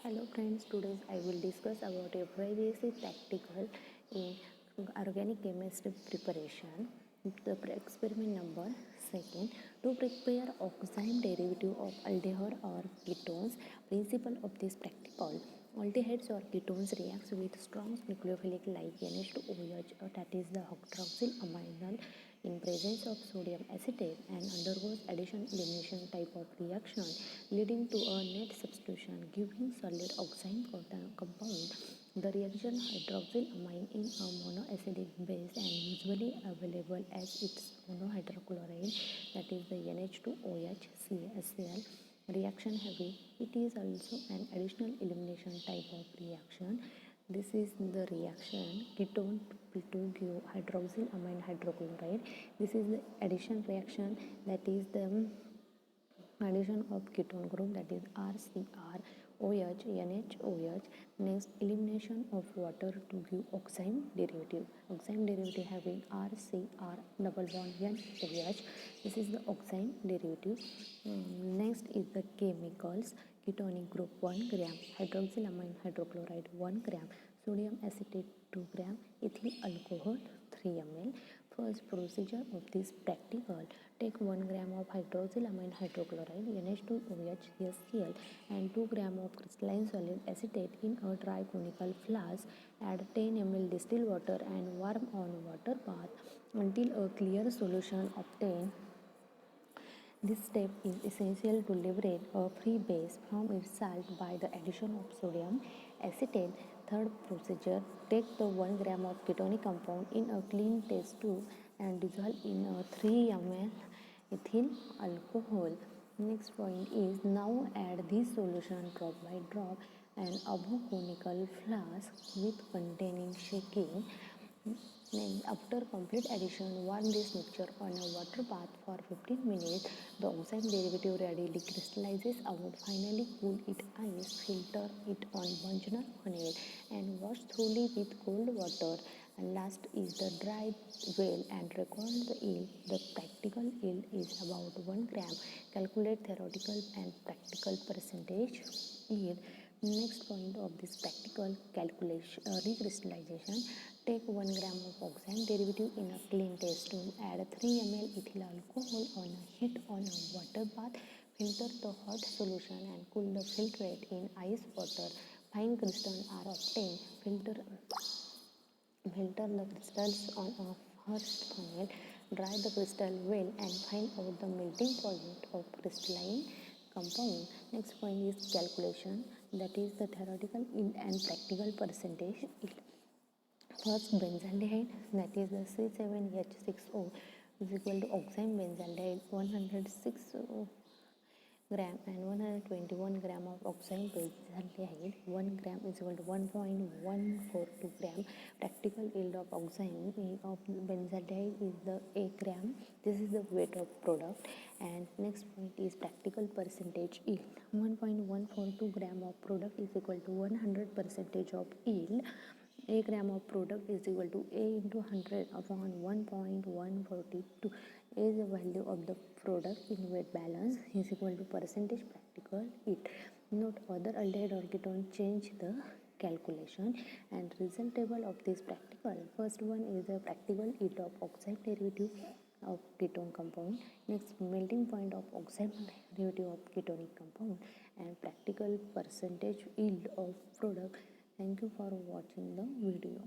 Hello friends, today I will discuss about FYBSc practical in organic chemistry preparation. The experiment number second, to prepare oxime derivative of aldehyde or ketones. Principle of this practical: aldehydes or ketones reacts with strong nucleophilic like NH2OH, that is the hydroxyl amide, in presence of sodium acetate and undergoes addition-elimination type of reaction, leading to a net substitution giving solid oxime compound. The reaction hydroxyl amine in a monoacidic base and usually available as its monohydrochloride, that is the NH2OH CaCl reaction heavy. It is also an additional elimination type of reaction. This is the reaction ketone to give hydroxyl amine hydrochloride. This is the addition reaction, that is the addition of ketone group, that is RCr OH NHOH. Next, elimination of water to give oxime derivative. Oxime derivative having RCr double bond NOH. This is the oxime derivative. Next is the chemicals. Ketonic group 1 gram, hydroxylamine hydrochloride 1 gram, sodium acetate 2 gram, ethyl alcohol 3 ml. First procedure of this practical: take 1 gram of hydroxylamine hydrochloride NH2OH HCl and 2 gram of crystalline solid acetate in a dry conical flask. Add 10 ml distilled water and warm on water bath until a clear solution obtained. This step is essential to liberate a free base from its salt by the addition of sodium acetate. Third procedure: take the 1 gram of ketonic compound in a clean test tube and dissolve in a 3 ml ethyl alcohol. Next point is, now add this solution drop by drop and above conical flask with containing shaking. Then after complete addition, warm this mixture on a water bath for 15 minutes. The oxime derivative readily crystallizes out. Finally, cool it ice, filter it on Bunsen funnel and wash thoroughly with cold water. And last is the dry well and record the yield. The practical yield is about 1 gram. Calculate theoretical and practical percentage yield. Next point of this practical calculation, recrystallization. Take 1 gram of oxime derivative in a clean test tube. Add 3 ml ethyl alcohol on a heat on a water bath. Filter the hot solution and cool the filtrate in ice water. Fine crystals are obtained. Filter the crystals on a first funnel. Dry the crystal well and find out the melting point of crystalline compound. Next point is calculation, that is the theoretical yield and practical percentage yield. First, benzaldehyde, that is the C7H6O, is equal to oxime benzaldehyde 106 gram and 121 gram of oxime benzaldehyde 1 gram is equal to 1.142 gram. Practical yield of oxime of benzaldehyde is the 8 gram. This is the weight of product. And next point is practical percentage yield. 1.142 gram of product is equal to 100% of yield. A gram of product is equal to A into 100 upon 1.142. A is the value of the product in weight balance is equal to percentage practical yield. Note, other aldehyde or ketone change the calculation. And result table of this practical: first one is the practical yield of oxime derivative of ketone compound. Next, melting point of oxime derivative of ketonic compound, and practical percentage yield of product. Thank you for watching the video.